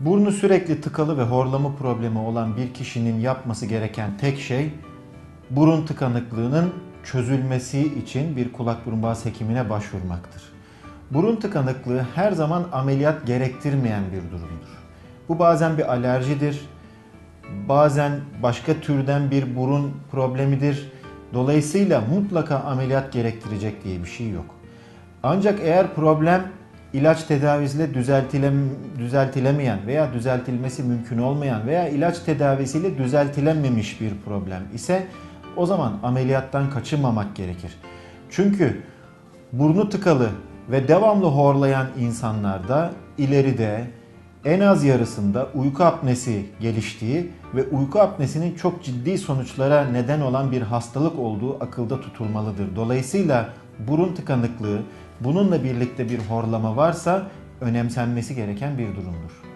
Burnu sürekli tıkalı ve horlama problemi olan bir kişinin yapması gereken tek şey burun tıkanıklığının çözülmesi için bir kulak burun boğaz hekimine başvurmaktır. Burun tıkanıklığı her zaman ameliyat gerektirmeyen bir durumdur. Bu bazen bir alerjidir, bazen başka türden bir burun problemidir. Dolayısıyla mutlaka ameliyat gerektirecek diye bir şey yok. Ancak eğer problem ilaç tedavisiyle düzeltilemeyen veya düzeltilmesi mümkün olmayan veya ilaç tedavisiyle düzeltilememiş bir problem ise o zaman ameliyattan kaçınmamak gerekir. Çünkü burnu tıkalı ve devamlı horlayan insanlarda ileride en az yarısında uyku apnesi geliştiği ve uyku apnesinin çok ciddi sonuçlara neden olan bir hastalık olduğu akılda tutulmalıdır. Dolayısıyla burun tıkanıklığı, bununla birlikte bir horlama varsa önemsenmesi gereken bir durumdur.